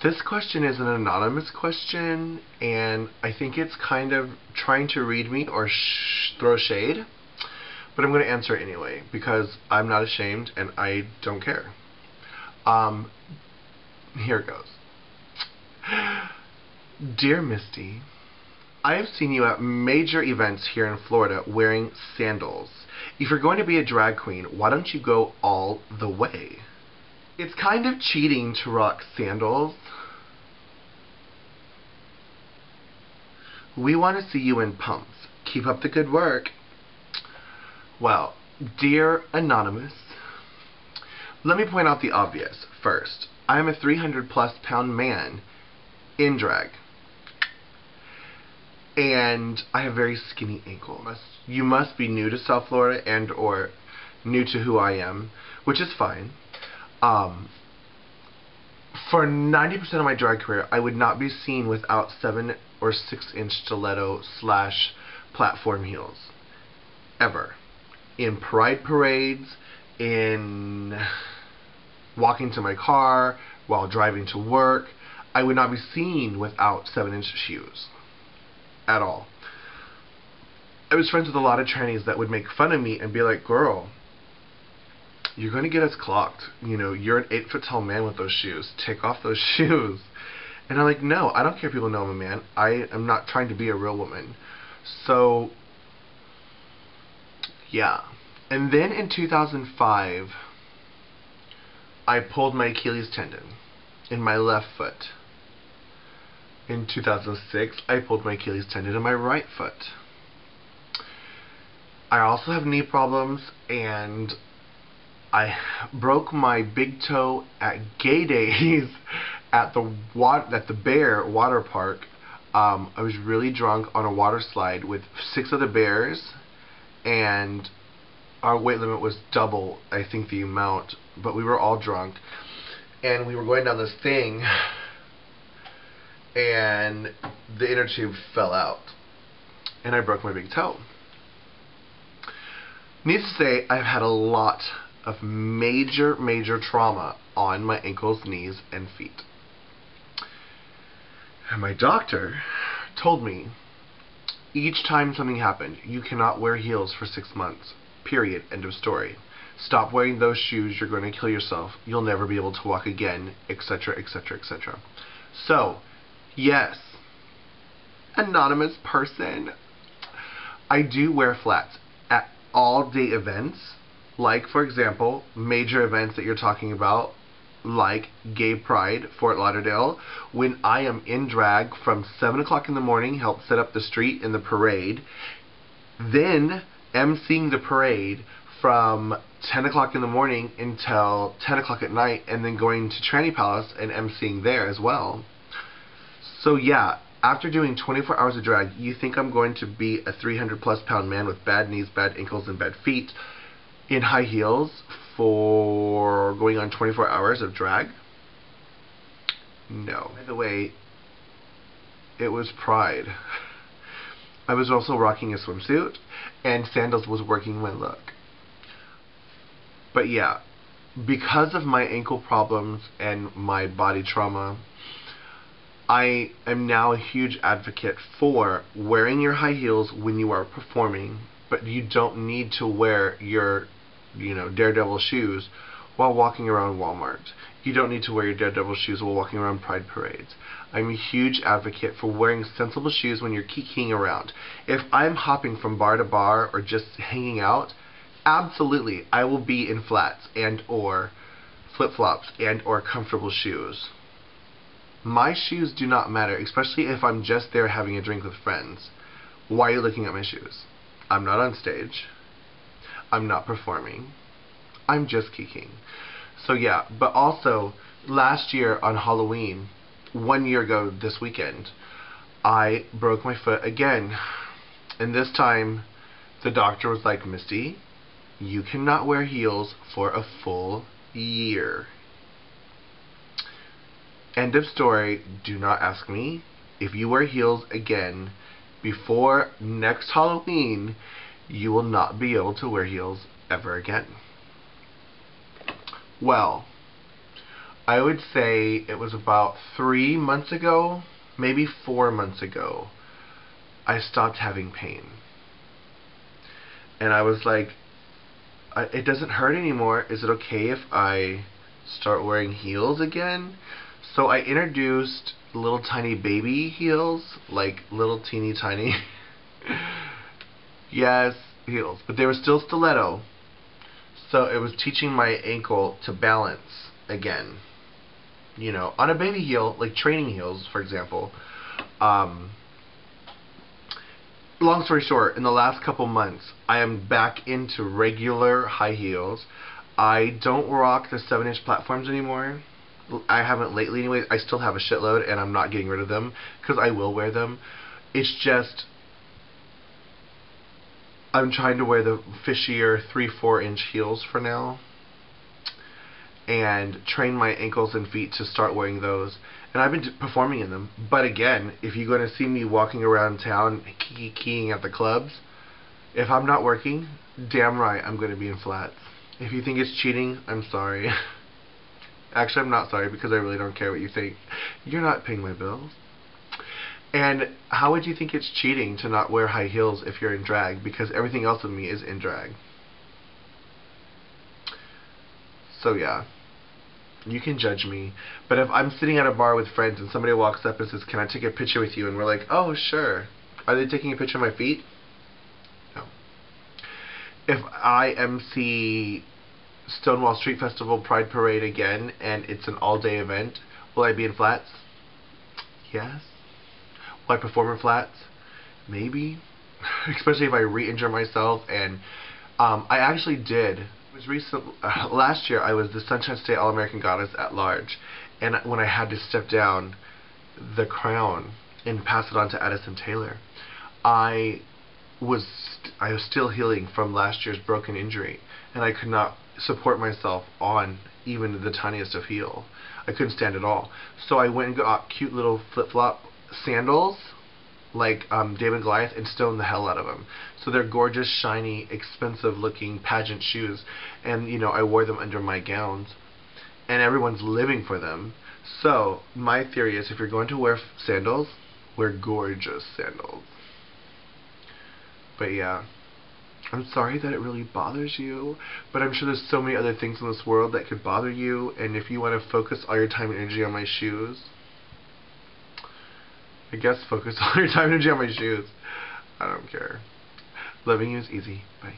This question is an anonymous question, and I think it's kind of trying to read me or throw shade, but I'm going to answer it anyway because I'm not ashamed and I don't care. Here it goes. Dear Misty, I have seen you at major events here in Florida wearing sandals. If you're going to be a drag queen, why don't you go all the way? It's kind of cheating to rock sandals. We want to see you in pumps. Keep up the good work. Well, dear Anonymous, let me point out the obvious first. I am a 300+ pound man in drag. And I have very skinny ankles. You must be new to South Florida and or new to who I am, which is fine. For 90% of my drag career, I would not be seen without 7 or 6 inch stiletto / platform heels. Ever. In pride parades, in walking to my car, while driving to work, I would not be seen without 7-inch shoes. At all. I was friends with a lot of trannies that would make fun of me and be like, girl, you're going to get us clocked. You know, you're an 8-foot tall man with those shoes. Take off those shoes. And I'm like, no, I don't care if people know I'm a man. I am not trying to be a real woman. So, yeah. And then in 2005, I pulled my Achilles tendon in my left foot. In 2006, I pulled my Achilles tendon in my right foot. I also have knee problems, and I broke my big toe at Gay Days at the Bear water park. I was really drunk on a water slide with 6 other bears, and our weight limit was double, I think, the amount, but we were all drunk, and we were going down this thing, and the inner tube fell out, and I broke my big toe. Needless to say, I've had a lot of major trauma on my ankles, knees, and feet. And my doctor told me, each time something happened, you cannot wear heels for 6 months. Period. End of story. Stop wearing those shoes, you're going to kill yourself. You'll never be able to walk again, etc., etc., etc. So, yes, anonymous person, I do wear flats at all-day events, like, for example, major events that you're talking about, like Gay Pride, Fort Lauderdale, when I am in drag from 7 o'clock in the morning, help set up the street in the parade, then emceeing the parade from 10 o'clock in the morning until 10 o'clock at night, and then going to Tranny Palace and emceeing there as well. So yeah, after doing 24 hours of drag, you think I'm going to be a 300+ pound man with bad knees, bad ankles, and bad feet in high heels for going on 24 hours of drag? No. By the way, it was Pride. I was also rocking a swimsuit, and Sandals was working my look. But yeah, because of my ankle problems and my body trauma, I am now a huge advocate for wearing your high heels when you are performing, but you don't need to wear your, Daredevil shoes while walking around Walmart. You don't need to wear your Daredevil shoes while walking around Pride parades. I'm a huge advocate for wearing sensible shoes when you're kikiing around. If I'm hopping from bar to bar or just hanging out, absolutely, I will be in flats and or flip-flops and or comfortable shoes. My shoes do not matter, especially if I'm just there having a drink with friends. Why are you looking at my shoes? I'm not on stage. I'm not performing. I'm just kikiing. So yeah, but also, last year on Halloween, 1 year ago this weekend, I broke my foot again. And this time, the doctor was like, Misty, you cannot wear heels for a full year. End of story. Do not ask me. If you wear heels again before next Halloween, you will not be able to wear heels ever again. Well, I would say it was about 3 months ago, maybe 4 months ago, I stopped having pain. And I was like, it doesn't hurt anymore. Is it okay if I start wearing heels again? So I introduced little tiny baby heels, like little teeny tiny, yes, heels. But they were still stiletto. So it was teaching my ankle to balance again. You know, on a baby heel, like training heels, for example. Long story short, in the last couple months, I am back into regular high heels. I don't rock the 7-inch platforms anymore. I haven't lately anyway. I still have a shitload, and I'm not getting rid of them, because I will wear them. It's just, I'm trying to wear the fishier 3-4 inch heels for now, and train my ankles and feet to start wearing those. And I've been performing in them. But again, if you're going to see me walking around town keying at the clubs, if I'm not working, damn right I'm going to be in flats. If you think it's cheating, I'm sorry. Actually, I'm not sorry, because I really don't care what you think. You're not paying my bills. And how would you think it's cheating to not wear high heels if you're in drag? Because everything else of me is in drag. So yeah. You can judge me, but if I'm sitting at a bar with friends and somebody walks up and says, "Can I take a picture with you?" and we're like, "Oh, sure." Are they taking a picture of my feet? No. If I MC Stonewall Street Festival Pride Parade again and it's an all-day event, will I be in flats? Yes. Will I perform in flats? Maybe. Especially if I re-injure myself. And I actually did. It was last year I was the Sunshine State All-American Goddess at large, and when I had to step down the crown and pass it on to Addison Taylor, I was still healing from last year's broken injury, and I could not support myself on even the tiniest of heel. I couldn't stand at all. So I went and got cute little flip-flop sandals, like David Goliath, and stoned the hell out of them. So they're gorgeous, shiny, expensive-looking pageant shoes, and you know, I wore them under my gowns, and everyone's living for them. So my theory is, if you're going to wear sandals, wear gorgeous sandals. But yeah, I'm sorry that it really bothers you, but I'm sure there's so many other things in this world that could bother you, and if you want to focus all your time and energy on my shoes, I guess focus all your time and energy on my shoes. I don't care. Loving you is easy. Bye.